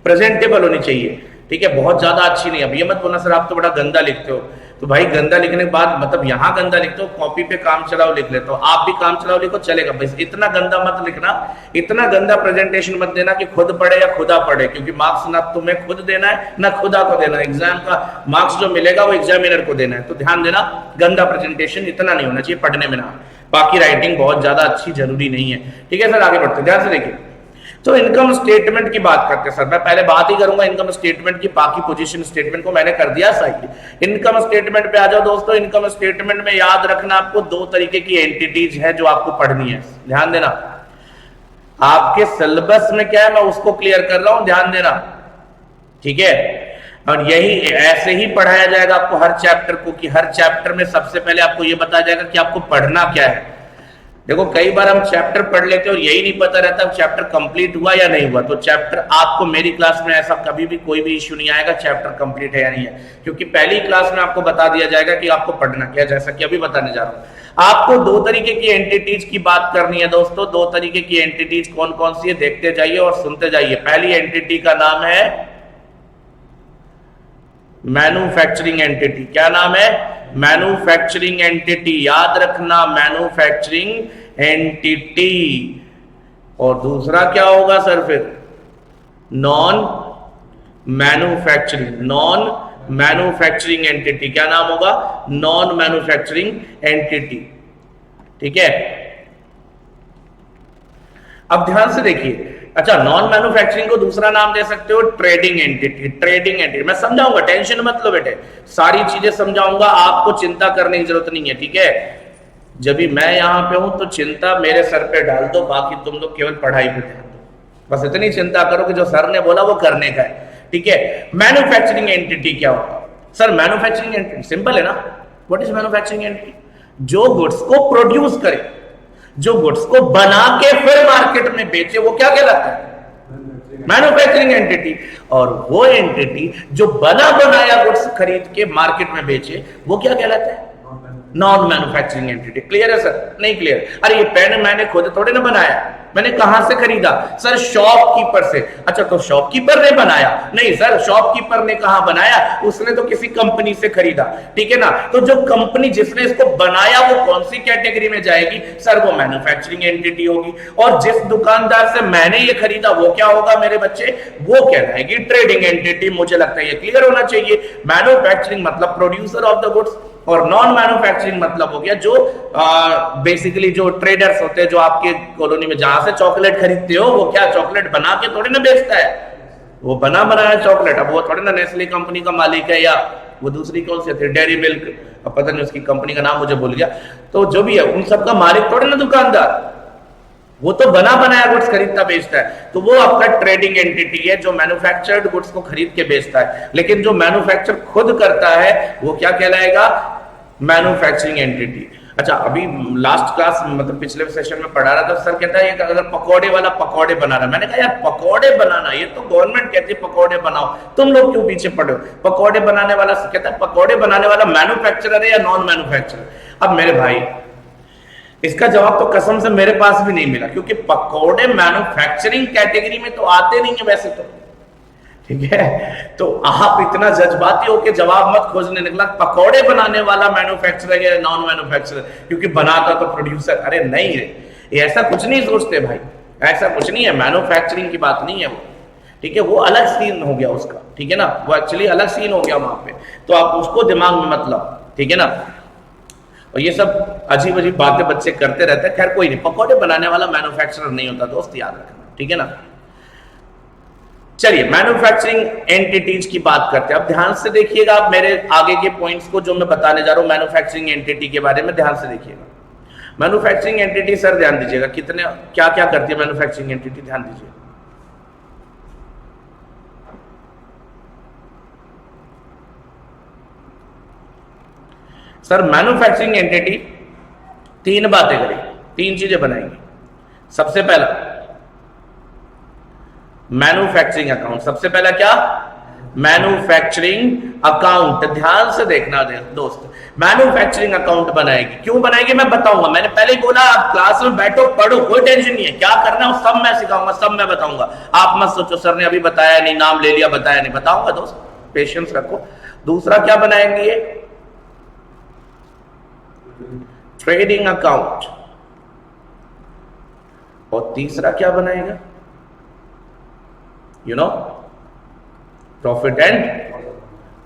प्रेजेंटेबल होनी चाहिए, ठीक है, बहुत ज्यादा अच्छी नहीं। अब ये मत बोलना सर आप तो बड़ा गंदा लिखते हो, तो भाई गंदा लिखने के बाद मतलब यहाँ गंदा लिखते हो, कॉपी पे काम चलाओ लिख लेते हो, आप भी काम चलाओ लिखो चलेगा। बस इतना गंदा मत लिखना, इतना गंदा प्रेजेंटेशन मत देना कि खुद पढ़े या खुदा पढ़े, क्योंकि मार्क्स ना तुम्हें खुद देना है ना खुदा को देना है। एग्जाम का मार्क्स जो मिलेगा वो एग्जामिनर को देना है। तो ध्यान देना, गंदा प्रेजेंटेशन इतना नहीं होना चाहिए पढ़ने में ना। बाकी राइटिंग बहुत ज्यादा अच्छी जरूरी नहीं है, ठीक है सर। आगे बढ़ते ध्यान से देखिए, तो इनकम स्टेटमेंट की बात करते हैं सर। मैं पहले बात ही करूंगा इनकम स्टेटमेंट की, बाकी पोजीशन स्टेटमेंट को मैंने कर दिया साइड। इनकम स्टेटमेंट पे आ जाओ दोस्तों। इनकम स्टेटमेंट में याद रखना आपको दो तरीके की एंटिटीज है जो आपको पढ़नी है, ध्यान देना। आपके सिलेबस में क्या है मैं उसको क्लियर कर रहा हूं, ध्यान देना, ठीक है। और यही ऐसे ही पढ़ाया जाएगा आपको हर चैप्टर को, कि हर चैप्टर में सबसे पहले आपको यह बताया जाएगा कि आपको पढ़ना क्या है। देखो कई बार हम चैप्टर पढ़ लेते हैं और यही नहीं पता रहता चैप्टर कंप्लीट हुआ या नहीं हुआ। तो चैप्टर आपको मेरी क्लास में ऐसा कभी भी कोई भी इश्यू नहीं आएगा चैप्टर कंप्लीट है या नहीं है, क्योंकि पहली क्लास में आपको बता दिया जाएगा कि आपको पढ़ना क्या, जैसा कि अभी बताने जा रहा हूं। आपको दो तरीके की एंटिटीज की बात करनी है दोस्तों। दो तरीके की एंटिटीज कौन कौन सी है देखते जाइए और सुनते जाइए। पहली एंटिटी का नाम है मैन्युफैक्चरिंग एंटिटी। क्या नाम है, मैन्युफैक्चरिंग एंटिटी। याद रखना, मैन्युफैक्चरिंग एंटिटी। और दूसरा क्या होगा सर फिर, non manufacturing, non manufacturing entity. क्या नाम होगा, नॉन मैन्युफैक्चरिंग एंटिटी, ठीक है। अब ध्यान से देखिए, अच्छा नॉन मैन्युफैक्चरिंग को दूसरा नाम दे सकते हो ट्रेडिंग एंटिटी। ट्रेडिंग एंटिटी मैं समझाऊंगा, टेंशन मत लो बेटे, सारी चीजें समझाऊंगा, आपको चिंता करने की जरूरत नहीं है, ठीक है। जब भी मैं यहां पे हूं तो चिंता मेरे सर पे डाल दो, बाकी तुम लोग केवल पढ़ाई पे ध्यान दो। बस इतनी चिंता करो कि जो सर ने बोला वो करने का है, ठीक है। मैन्युफैक्चरिंग एंटिटी क्या होगा सर, मैन्युफैक्चरिंग एंटिटी सिंपल है ना। व्हाट इज मैन्युफैक्चरिंग एंटिटी, जो गुड्स को प्रोड्यूस करे, जो गुड्स को बना के फिर मार्केट में बेचे, वो क्या कहलाता है, मैन्युफैक्चरिंग एंटिटी। और वो एंटिटी जो बना बनाया गुड्स खरीद के मार्केट में बेचे, वो क्या कहलाता है, नॉन मैन्युफैक्चरिंग एंटिटी। क्लियर है सर, नहीं क्लियर? अरे ये पेन मैंने खुद थोड़े ना बनाया, मैंने कहां से खरीदा सर, शॉपकीपर से। अच्छा तो शॉपकीपर ने बनाया? नहीं सर, शॉपकीपर ने कहां बनाया, उसने तो किसी कंपनी से खरीदा, ठीक है ना। तो जो कंपनी जिसने इसको बनाया वो कौन सी कैटेगरी में जाएगी सर, वो मैन्युफैक्चरिंग एंटिटी होगी। और जिस दुकानदार से मैंने ये खरीदा वो क्या होगा मेरे बच्चे, वो कहलाएगी ट्रेडिंग एंटिटी। मुझे लगता है ये क्लियर होना चाहिए। मैन्युफैक्चरिंग मतलब प्रोड्यूसर ऑफ द गुड्स, और नॉन मैन्युफैक्चरिंग मतलब हो गया जो बेसिकली जो ट्रेडर्स होते हैं, जो आपके कॉलोनी में जहां से चॉकलेट खरीदते हो, वो क्या चॉकलेट बना के थोड़ी ना बेचता है, वो बना बनाया चॉकलेट। अब वो थोड़ी ना नेस्ले कंपनी का मालिक है, या वो दूसरी कौन सी थी डेयरी मिल्क, अब पता नहीं उसकी कंपनी का नाम मुझे भूल गया। तो जो भी है उन सबका मालिक थोड़ी ना दुकानदार, वो तो बना बनाया गुड्स खरीदता बेचता है, तो वो आपका ट्रेडिंग एंटिटी है जो मैन्युफैक्चर्ड गुड्स को खरीद के बेचता है। लेकिन जो मैन्युफैक्चर खुद करता है वो क्या कहलाएगा? Manufacturing entity. अच्छा, अभी लास्ट क्लास मतलब पिछले सेशन में पढ़ा रहा था, सर कहता है अगर पकौड़े वाला पकौड़े बना रहा है, मैंने कहा यार पकौड़े बनाना ये तो गवर्नमेंट कहती है पकौड़े बनाओ, तुम लोग क्यों पीछे पड़े हो? पकौड़े बनाने वाला कहता है पकौड़े बनाने वाला मैन्युफैक्चरर है या नॉन मैन्युफैक्चरर? अब मेरे भाई इसका जवाब तो कसम से मेरे पास भी नहीं मिला, क्योंकि पकौड़े मैन्युफैक्चरिंग कैटेगरी में तो आते नहीं है वैसे तो, ठीक है। तो आप इतना जज्बाती होकर जवाब मत खोजने निकला पकौड़े बनाने वाला मैन्युफैक्चरर या नॉन मैन्युफैक्चरर, क्योंकि बनाता तो प्रोड्यूसर। अरे नहीं रे, ऐसा कुछ नहीं सोचते भाई, ऐसा कुछ नहीं है, मैन्युफैक्चरिंग की बात नहीं है वो, ठीक है। वो अलग सीन हो गया उसका, ठीक है ना, वो एक्चुअली अलग सीन हो गया वहां पे, तो आप उसको दिमाग में मत लाओ, ठीक है ना। और ये सब अजीब अजीब बातें बच्चे करते रहते हैं। खैर कोई नहीं, पकौड़े बनाने वाला मैन्युफैक्चरर नहीं होता दोस्त, याद रखना, ठीक है ना। चलिए मैन्युफैक्चरिंग एंटिटीज की बात करते हैं। अब ध्यान से देखिएगा, आप मेरे आगे के पॉइंट्स को जो मैं बताने जा रहा हूं मैन्युफैक्चरिंग एंटिटी के बारे में, ध्यान से देखिएगा। मैन्युफैक्चरिंग एंटिटी सर ध्यान दीजिएगा कितने क्या क्या करती है मैन्युफैक्चरिंग एंटिटी, ध्यान दीजिए। सर मैन्युफैक्चरिंग एंटिटी तीन बातें करेगी, तीन चीजें बनाएंगी। सबसे पहला मैन्युफैक्चरिंग अकाउंट, सबसे पहला क्या? Manufacturing account. ध्यान से देखना दोस्त, मैन्युफैक्चरिंग अकाउंट बनाएगी। क्यों बनाएगी मैं बताऊंगा, मैंने पहले ही बोला आप क्लास में बैठो पढ़ो, कोई टेंशन नहीं है, क्या करना है सब मैं सिखाऊंगा, सब मैं बताऊंगा। आप मत सोचो सर ने अभी बताया नहीं, नाम ले लिया, बताया नहीं, बताऊंगा दोस्त, पेशेंस रखो। दूसरा क्या बनाएंगे ये? Trading account. और तीसरा क्या बनाएगा? You know, profit and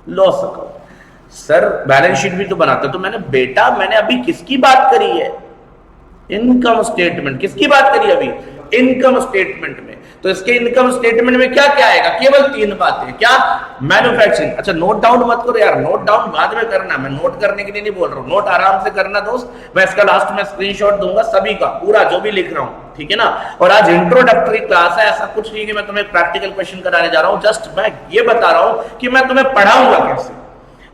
loss account. Sir balance sheet भी तो बनाता, तो मैंने अभी किसकी बात करी है? Income statement. किसकी बात करी अभी? इनकम स्टेटमेंट में। तो इसके इनकम स्टेटमेंट में क्या क्या आएगा? केवल तीन बातें। क्या? मैन्युफैक्चरिंग। अच्छा नोट डाउन मत करो यार, नोट डाउन बाद में करना, मैं नोट करने के लिए नहीं बोल रहा हूं, नोट आराम से करना दोस्त। मैं इसका लास्ट में स्क्रीनशॉट दूंगा सभी का, पूरा जो भी लिख रहा हूं, ठीक है ना। और आज इंट्रोडक्टरी क्लास है, ऐसा कुछ नहीं कि मैं तुम्हें प्रैक्टिकल क्वेश्चन कराने जा रहा हूं, जस्ट मैं ये बता रहा हूं कि मैं तुम्हें पढ़ाऊंगा कैसे।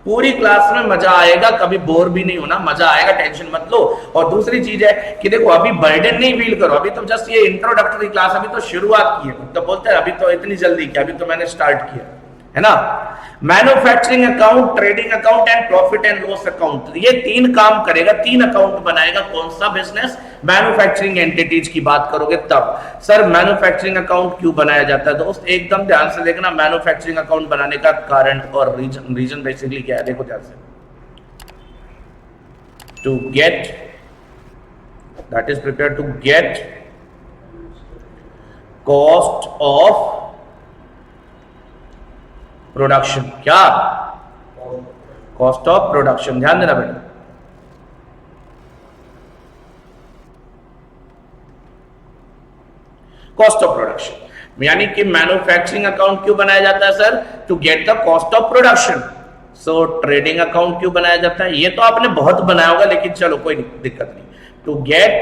पूरी क्लास में मजा आएगा, कभी बोर भी नहीं होना, मजा आएगा, टेंशन मत लो। और दूसरी चीज है कि देखो अभी बर्डन नहीं फील करो, अभी तो जस्ट ये इंट्रोडक्टरी क्लास, अभी तो शुरुआत की है, तो बोलते हैं अभी तो इतनी जल्दी क्या, अभी तो मैंने स्टार्ट किया है ना। Manufacturing account, trading account and profit and loss account, ये तीन काम करेगा, तीन अकाउंट बनाएगा। कौन सा बिजनेस? मैन्युफैक्चरिंग एंटिटीज की बात करोगे तब। सर मैन्युफैक्चरिंग अकाउंट क्यों बनाया जाता है दोस्त? एकदम ध्यान से देखना, मैन्युफैक्चरिंग अकाउंट बनाने का कारण और रीजन बेसिकली क्या है, देखो ध्यान से। To get, that is prepare to get cost of production. क्या? कॉस्ट ऑफ प्रोडक्शन, ध्यान देना बेटा। कॉस्ट ऑफ प्रोडक्शन यानी कि मैन्युफैक्चरिंग अकाउंट क्यों बनाया जाता है sir? To get the cost of production. So trading account क्यों बनाया जाता है? ये तो आपने बहुत बनाया होगा, लेकिन चलो कोई दिक्कत नहीं। टू गेट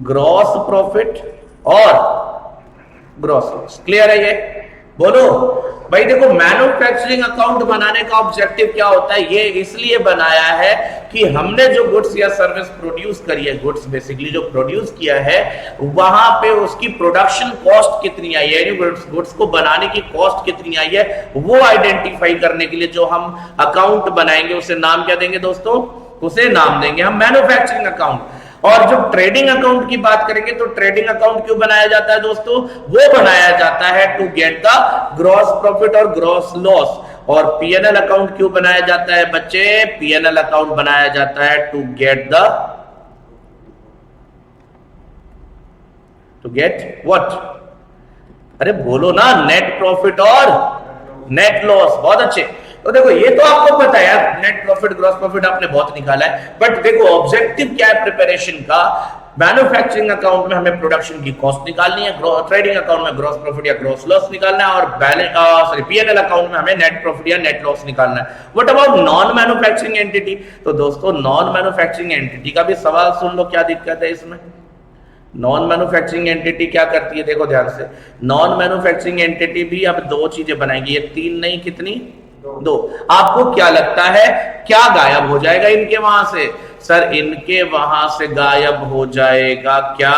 ग्रॉस प्रॉफिट और ग्रॉस लॉस। क्लियर है ये? बोलो भाई। देखो मैन्युफैक्चरिंग अकाउंट बनाने का ऑब्जेक्टिव क्या होता है? ये इसलिए बनाया है कि हमने जो गुड्स या सर्विस प्रोड्यूस करी है, गुड्स बेसिकली जो प्रोड्यूस किया है, वहां पे उसकी प्रोडक्शन कॉस्ट कितनी आई है, गुड्स को बनाने की कॉस्ट कितनी आई है, वो आइडेंटिफाई करने के लिए जो हम अकाउंट बनाएंगे उसे नाम क्या देंगे दोस्तों? उसे नाम देंगे हम मैन्युफैक्चरिंग अकाउंट। और जो ट्रेडिंग अकाउंट की बात करेंगे तो ट्रेडिंग अकाउंट क्यों बनाया जाता है दोस्तों? वो बनाया जाता है to get the gross profit और ग्रॉस लॉस। और पीएनएल अकाउंट क्यों बनाया जाता है बच्चे? पीएनएल अकाउंट बनाया जाता है टू गेट व्हाट? अरे बोलो ना, नेट प्रॉफिट और नेट लॉस। बहुत अच्छे। तो देखो ये तो आपको पता है यार, नेट प्रॉफिट ग्रॉस प्रॉफिट आपने बहुत निकाला है, बट देखो ऑब्जेक्टिव क्या है प्रिपरेशन का? मैन्युफैक्चरिंग अकाउंट में हमें प्रोडक्शन की कॉस्ट निकालनी है, ट्रेडिंग अकाउंट में ग्रॉस प्रॉफिट या ग्रॉस लॉस निकालना है, और बैलेंस पीएनएल अकाउंट में हमें नेट प्रॉफिट या नेट लॉस निकालना है। What about non manufacturing entity? तो दोस्तों नॉन मैन्युफैक्चरिंग एंटिटी का भी सवाल सुन लो, क्या दिक्कत है इसमें। नॉन मैन्युफैक्चरिंग एंटिटी क्या करती है, देखो ध्यान से। नॉन मैन्युफैक्चरिंग एंटिटी भी अब दो चीजें बनाएगी, ये तीन नहीं कितनी, दो। आपको क्या लगता है क्या गायब हो जाएगा इनके वहां से? सर इनके वहां से गायब हो जाएगा क्या?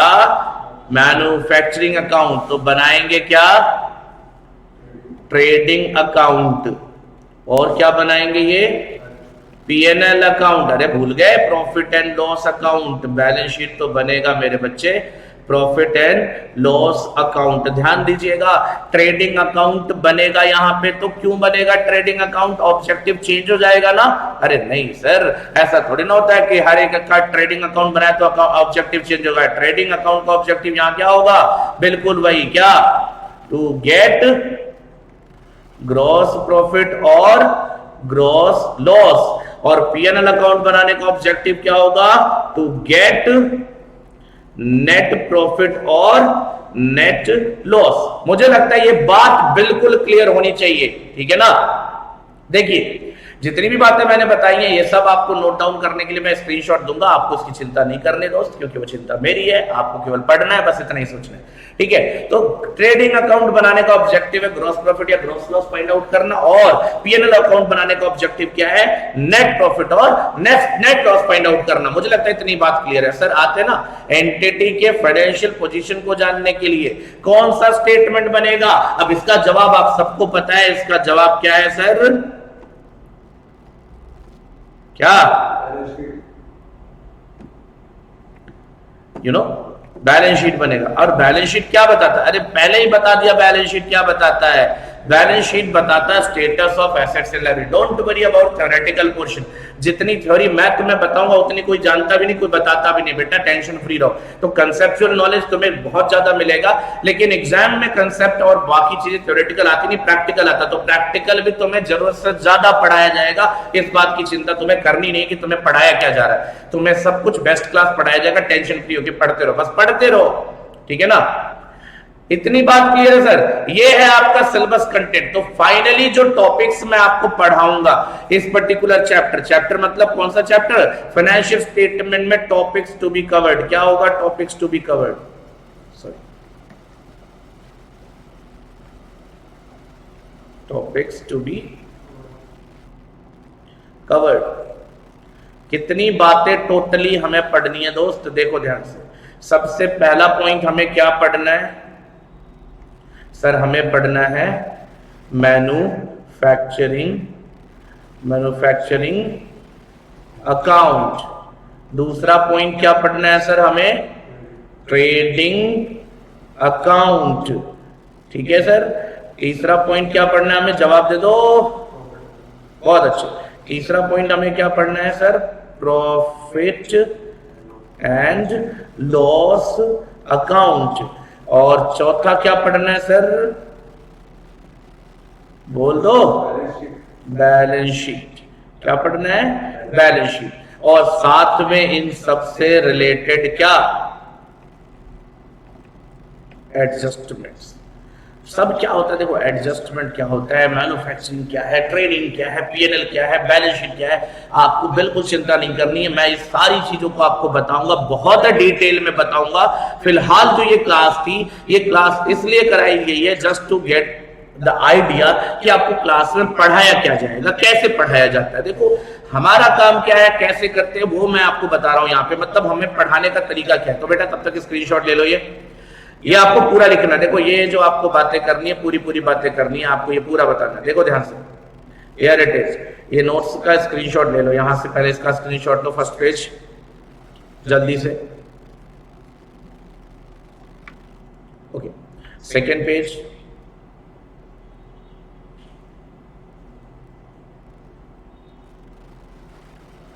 Manufacturing account. तो बनाएंगे क्या? Trading account. और क्या बनाएंगे ये? PNL account. अरे भूल गए, profit and loss account. Balance sheet तो बनेगा मेरे बच्चे प्रॉफिट एंड लॉस अकाउंट। ध्यान दीजिएगा, ट्रेडिंग अकाउंट बनेगा यहां पे। तो क्यों बनेगा ट्रेडिंग अकाउंट? ऑब्जेक्टिव चेंज हो जाएगा ना। अरे नहीं सर, ऐसा थोड़ी ना होता है कि हर एक का ट्रेडिंग अकाउंट बनाए तो ऑब्जेक्टिव चेंज होगा। ट्रेडिंग अकाउंट का ऑब्जेक्टिव यहां क्या होगा? बिल्कुल वही, क्या? टू गेट ग्रॉस प्रॉफिट और ग्रॉस लॉस। और पीएनएल अकाउंट बनाने का ऑब्जेक्टिव क्या होगा? टू गेट नेट प्रॉफिट और नेट लॉस। मुझे लगता है ये बात बिल्कुल क्लियर होनी चाहिए, ठीक है ना। देखिए जितनी भी बातें मैंने बताई हैं ये सब आपको नोट डाउन करने के लिए मैं स्क्रीनशॉट दूंगा। आपको उसकी चिंता नहीं करनी दोस्त, क्योंकि वो चिंता मेरी है। आपको केवल पढ़ना है, बस इतना ही सोचना है, ठीक है। तो ट्रेडिंग अकाउंट बनाने का ऑब्जेक्टिव है ग्रॉस प्रॉफिट या ग्रॉस लॉस फाइंड आउट करना, और पीएनएल अकाउंट बनाने का ऑब्जेक्टिव क्या है? नेट प्रॉफिट और नेट लॉस फाइंड आउट करना। मुझे लगता है इतनी बात क्लियर है। सर आते ना एंटिटी के फाइनेंशियल पोजीशन को जानने के लिए कौन सा स्टेटमेंट बनेगा? अब इसका जवाब आप सबको पता है। इसका जवाब क्या है सर? क्या? बैलेंस शीट बनेगा। और बैलेंस शीट क्या बताता है? अरे पहले ही बता दिया, बैलेंस शीट क्या बताता है? बैलेंस शीट बताता है status of assets and liability. Don't worry about theoretical portion. जितनी थ्योरी मैं तुम्हें बताऊंगा उतनी कोई जानता भी नहीं, कोई बताता भी नहीं। बेटा टेंशन फ्री रहो। तो कंसेप्चुअल नॉलेज तुम्हें बहुत ज्यादा मिलेगा, लेकिन एग्जाम में कंसेप्ट और बाकी चीजें थ्योरेटिकल आती नहीं, प्रैक्टिकल आता। तो प्रैक्टिकल भी तुम्हें जरूरत से ज्यादा पढ़ाया जाएगा। इस बात की चिंता तुम्हें करनी नहीं कि तुम्हें पढ़ाया क्या जा रहा है। तुम्हें सब कुछ बेस्ट क्लास पढ़ाया जाएगा। टेंशन फ्री होकर पढ़ते रहो, बस पढ़ते रहो, ठीक है ना। इतनी बात क्लियर है सर। ये है आपका सिलेबस कंटेंट। तो फाइनली जो टॉपिक्स मैं आपको पढ़ाऊंगा इस पर्टिकुलर चैप्टर मतलब कौन सा चैप्टर? फाइनेंशियल स्टेटमेंट में टॉपिक्स टू बी कवर्ड। क्या होगा? Topics to be covered, sorry topics to be covered. कितनी बातें टोटली हमें पढ़नी है दोस्त? देखो ध्यान से। सबसे पहला पॉइंट हमें क्या पढ़ना है सर? हमें पढ़ना है मैन्युफैक्चरिंग अकाउंट। दूसरा पॉइंट क्या पढ़ना है सर? हमें ट्रेडिंग अकाउंट, ठीक है सर। तीसरा पॉइंट क्या पढ़ना है हमें? जवाब दे दो, बहुत अच्छे। तीसरा पॉइंट हमें क्या पढ़ना है sir? Profit and loss account. और चौथा क्या पढ़ना है सर? बोल दो, बैलेंस शीट। क्या पढ़ना है? Balance sheet. और साथ में इन सबसे रिलेटेड क्या? एडजस्टमेंट्स। सब क्या होता है देखो, एडजस्टमेंट क्या होता है, मैन्युफैक्चरिंग क्या है, ट्रेडिंग क्या है, पीएनएल क्या है, बैलेंस शीट क्या है। आपको बिल्कुल चिंता नहीं करनी है। मैं इस सारी चीजों को आपको बताऊंगा, बहुत डिटेल में बताऊंगा। फिलहाल जो ये क्लास थी, ये क्लास इसलिए कराई गई है just to get the idea कि आपको क्लास में पढ़ाया क्या जाएगा, कैसे पढ़ाया जाता है। देखो हमारा काम क्या है, कैसे करते हैं, वो मैं आपको बता रहा हूं यहाँ पे। मतलब हमें पढ़ाने का तरीका क्या है। तो बेटा तब तक स्क्रीनशॉट ले लो। ये आपको पूरा लिखना है। देखो ये जो आपको बातें करनी है, पूरी बातें करनी है, आपको ये पूरा बताना है। देखो ध्यान से, हियर इट इज। ये नोट्स का स्क्रीनशॉट ले लो। यहां से पहले इसका स्क्रीनशॉट लो, फर्स्ट पेज जल्दी से। Okay, second page,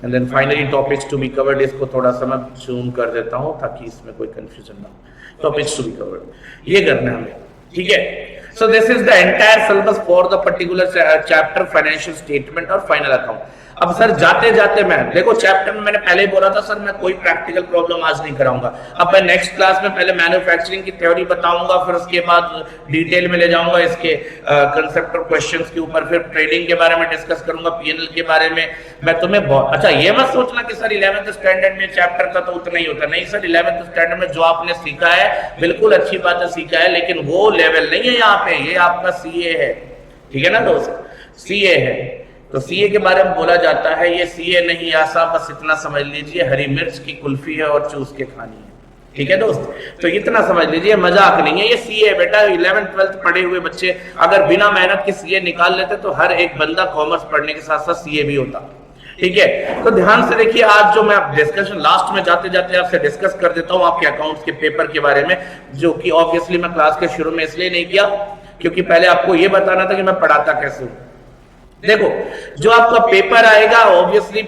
and then finally topics to be covered. इसको थोड़ा सा मैं जूम कर देता हूं ताकि इसमें कोई कंफ्यूजन ना हो। टॉपिक्स टू बी कवर्ड ये करना है हमें, ठीक है। So this is the entire syllabus for the particular chapter financial statement और फाइनल अकाउंट। अब सर जाते जाते मैं देखो चैप्टर में मैंने पहले ही बोला था सर मैं कोई प्रैक्टिकल प्रॉब्लम आज नहीं कराऊंगा। अब मैं नेक्स्ट क्लास में पहले मैन्युफैक्चरिंग की थ्योरी बताऊंगा, फिर उसके बाद डिटेल में ले जाऊंगा इसके कंसेप्ट और क्वेश्चंस के ऊपर, फिर ट्रेडिंग के बारे में डिस्कस करूंगा, पीएनएल के बारे में। मैं तुम्हें बहुत अच्छा ये मत सोचना कि सर 11th स्टैंडर्ड में चैप्टर का तो उतना ही होता नहीं सर। 11th स्टैंडर्ड में जो आपने सीखा है बिल्कुल अच्छी बात है सीखा है, लेकिन वो लेवल नहीं है यहाँ पे। ये आपका सीए है, ठीक है ना दोस्त, सीए है। तो सीए के बारे में बोला जाता है, ये सीए नहीं आसा, बस इतना समझ लीजिए हरी मिर्च की कुल्फी है और चूस के खानी है, ठीक है दोस्त। तो इतना समझ लीजिए, मजाक नहीं है, ये सीए बेटा। 11th 12th पढ़े हुए बच्चे अगर बिना मेहनत के सीए निकाल लेते तो हर एक बंदा कॉमर्स पढ़ने के साथ साथ सीए भी होता, ठीक है। तो ध्यान से देखिए, आज जो मैं डिस्कशन लास्ट में जाते जाते आपसे डिस्कस कर देता हूं आपके अकाउंट्स के पेपर के बारे में, जो कि ऑब्वियसली मैं क्लास के शुरू में इसलिए नहीं किया क्योंकि पहले आपको यह बताना था कि मैं पढ़ाता कैसे हूं। देखो जो आपका पेपर आएगा ऑब्वियसली,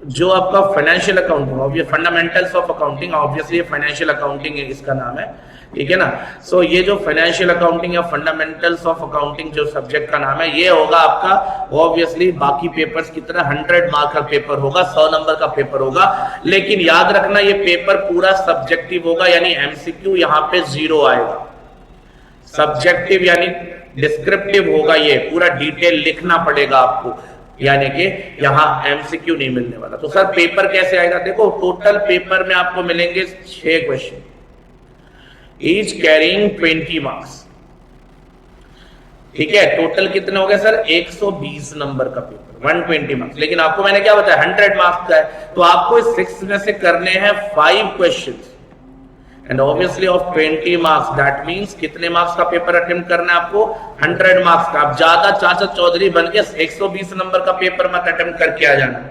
जो आपका financial accounting, fundamentals of accounting, obviously financial accounting इसका नाम है, ठीक है ना। सो ये जो फाइनेंशियल अकाउंटिंग या फंडामेंटल्स ऑफ अकाउंटिंग जो सब्जेक्ट का नाम है, ये होगा आपका ऑब्वियसली बाकी पेपर्स की तरह 100 मार्क का पेपर होगा, 100 नंबर का पेपर होगा। लेकिन याद रखना ये पेपर पूरा सब्जेक्टिव होगा, यानी एमसीक्यू यहाँ पे 0 आएगा। सब्जेक्टिव यानी डिस्क्रिप्टिव होगा, ये पूरा डिटेल लिखना पड़ेगा आपको, यानी कि यहां एमसीक्यू नहीं मिलने वाला। तो सर पेपर कैसे आएगा? देखो टोटल पेपर में आपको मिलेंगे 6 क्वेश्चन, ईच कैरिंग 20 मार्क्स, ठीक है। टोटल कितने हो गए सर? 120 नंबर का पेपर, 120 मार्क्स। लेकिन आपको मैंने क्या बताया 100 मार्क्स का है, तो आपको इस 6 में से करने हैं 5 questions and obviously of 20 marks, that means कितने मार्क्स का पेपर अटेम्प्ट करना है आपको? 100 मार्क्स का। आप ज्यादा चाचा चौधरी बन के 120 नंबर का पेपर मत अटेम्प्ट करके आ जाना,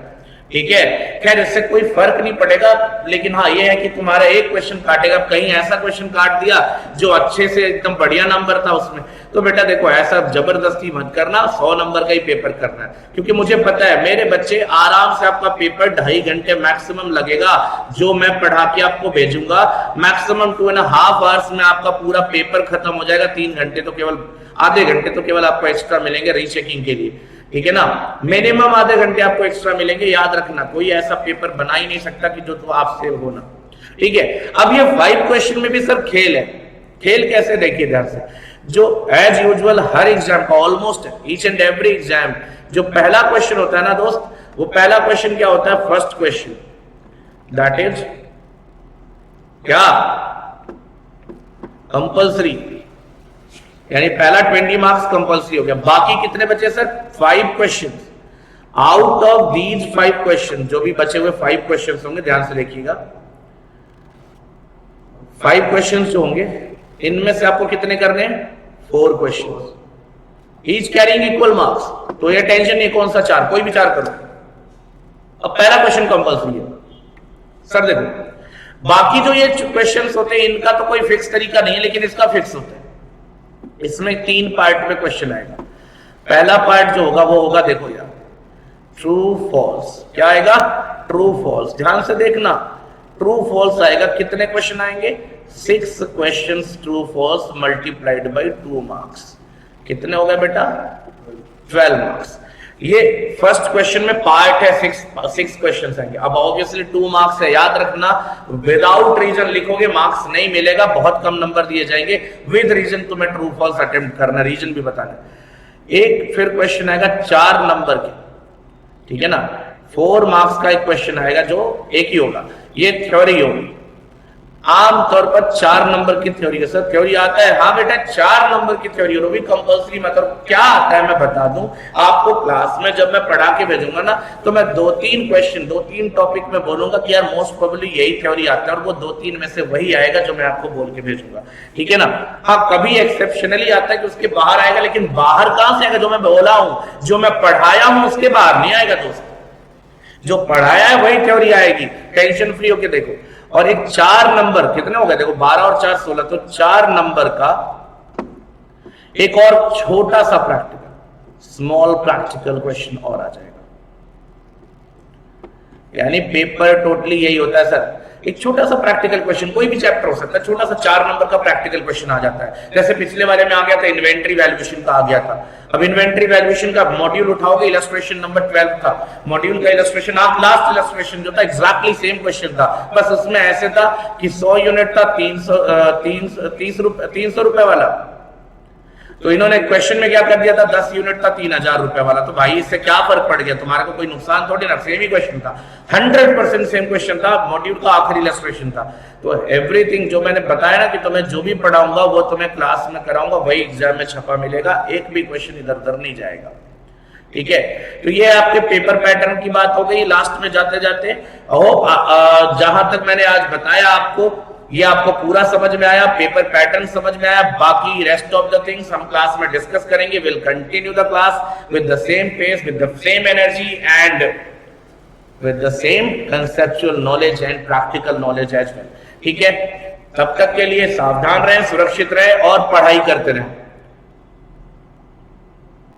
ठीक है। खैर इससे कोई फर्क नहीं पड़ेगा, लेकिन हाँ ये है कि तुम्हारा एक क्वेश्चन काटेगा। कहीं ऐसा क्वेश्चन काट दिया जो अच्छे से एकदम बढ़िया नंबर था उसमें, तो बेटा देखो ऐसा जबरदस्ती मत करना, 100 नंबर का ही पेपर करना है। क्योंकि मुझे पता है मेरे बच्चे आराम से, आपका पेपर 2.5 घंटे मैक्सिमम लगेगा, जो मैं पढ़ा के आपको भेजूंगा मैक्सिमम 2.5 आवर्स में आपका पूरा पेपर खत्म हो जाएगा। 3 घंटे तो केवल, आधे घंटे तो केवल आपको एक्स्ट्रा मिलेंगे रीचेकिंग के लिए, ठीक है ना। मिनिमम आधे घंटे आपको एक्स्ट्रा मिलेंगे। याद रखना कोई ऐसा पेपर बना ही नहीं सकता कि जो तो आपसे होना, ठीक है। अब ये 5 क्वेश्चन में भी सर खेल है। खेल कैसे? देखिए ध्यान से, जो एज यूजुअल हर एग्जाम का almost each and every exam जो पहला क्वेश्चन होता है ना दोस्त, वो पहला क्वेश्चन क्या होता है? फर्स्ट क्वेश्चन, दैट इज क्या? कंपल्सरी, यानी पहला 20 मार्क्स कंपल्सरी हो गया। बाकी कितने बचे sir? 5 question. Out of these 5 question, जो भी बचे हुए 5 क्वेश्चन होंगे, ध्यान से देखिएगा, 5 क्वेश्चन जो होंगे इनमें से आपको कितने करने हैं? 4 question, each carrying equal marks. तो ये टेंशन नहीं कौन सा 4, कोई भी 4 करो। अब पहला क्वेश्चन कंपल्सरी है सर। देखो बाकी जो ये क्वेश्चंस होते हैं इनका तो कोई फिक्स तरीका नहीं है, लेकिन इसका फिक्स होता है। इसमें 3 पार्ट में क्वेश्चन आएगा। पहला पार्ट जो होगा वो होगा, देखो यार, ट्रू फॉल्स। क्या आएगा? True false. ध्यान से देखना, ट्रू फॉल्स आएगा। कितने क्वेश्चन आएंगे? 6 questions true false multiplied by 2 marks. कितने हो गए बेटा? 12 मार्क्स। ये फर्स्ट क्वेश्चन में पार्ट है, 6 क्वेश्चन आएंगे। अब ऑब्वियसली 2 मार्क्स है, याद रखना विदाउट रीजन लिखोगे मार्क्स नहीं मिलेगा, बहुत कम नंबर दिए जाएंगे। विद रीजन तुम्हें ट्रू फॉल्स अटेम्प्ट करना, रीजन भी बताना। एक फिर क्वेश्चन आएगा 4 नंबर के, ठीक है ना। 4 मार्क्स का एक क्वेश्चन आएगा जो एक ही होगा, ये थ्योरी होगी। आमतौर पर 4 नंबर की थ्योरी है सर। थ्योरी आता है? हाँ बेटा 4 नंबर की थ्योरी होगी, कंपल्सरी। मतलब क्या आता है मैं बता दूं आपको, क्लास में जब मैं पढ़ा के भेजूंगा ना, तो मैं 2-3 क्वेश्चन 2-3 टॉपिक में बोलूंगा कि यार मोस्ट प्रोबेबली यही थ्योरी आता है, और वो 2-3 में से वही आएगा जो मैं आपको बोल के भेजूंगा, ठीक है ना। हाँ कभी एक्सेप्शनली आता है कि उसके बाहर आएगा, लेकिन बाहर कहां से आएगा? जो मैं बोला हूं, जो मैं पढ़ाया हूं उसके बाहर नहीं आएगा दोस्त। जो पढ़ाया है वही थ्योरी आएगी, टेंशन फ्री होके देखो। और एक 4 नंबर, कितने हो गए देखो, 12 और 4 16, तो 4 नंबर का एक और छोटा सा प्रैक्टिकल, स्मॉल प्रैक्टिकल क्वेश्चन और आ जाएगा। यानी पेपर टोटली यही होता है सर, एक छोटा सा प्रैक्टिकल क्वेश्चन, कोई भी चैप्टर हो सकता है, छोटा सा 4 नंबर का प्रैक्टिकल क्वेश्चन आ जाता है। जैसे पिछले वाले में आ गया था इन्वेंट्री वैल्यूएशन का आ गया था। अब इन्वेंट्री वैल्यूएशन का मॉड्यूल उठाओगे, इलस्ट्रेशन नंबर 12 था, मॉड्यूल का इलस्ट्रेशन, आप लास्ट इलस्ट्रेशन जो था एग्जैक्टली सेम क्वेश्चन था, बस उसमें ऐसे था कि 100 यूनिट था 300 रुपए वाला, तो इन्होंने क्वेश्चन में क्या कर दिया था 10 यूनिट था 3000 रुपए वाला। तो भाई इससे क्या फर्क पड़ गया, तुम्हारे को कोई नुकसान थोड़ी ना, सेम ही क्वेश्चन था, 100% सेम क्वेश्चन था, मॉड्यूल का आखिरी इलस्ट्रेशन था। तो एवरीथिंग जो मैंने बताया ना कि तुम्हें जो भी पढ़ाऊंगा वो तुम्हें क्लास में कराऊंगा, वही एग्जाम में छपा मिलेगा, एक भी क्वेश्चन इधर उधर नहीं जाएगा। ठीक है, तो ये आपके पेपर पैटर्न की बात हो गई। लास्ट में जाते जाते जहां तक मैंने आज बताया आपको, ये आपको पूरा समझ में आया, पेपर पैटर्न समझ में आया। बाकी रेस्ट ऑफ द थिंग्स हम क्लास में डिस्कस करेंगे। Will continue the class with the same pace, with the same energy and with the same conceptual knowledge and practical knowledge as well. ठीक है, तब तक के लिए सावधान रहें, सुरक्षित रहें और पढ़ाई करते रहें।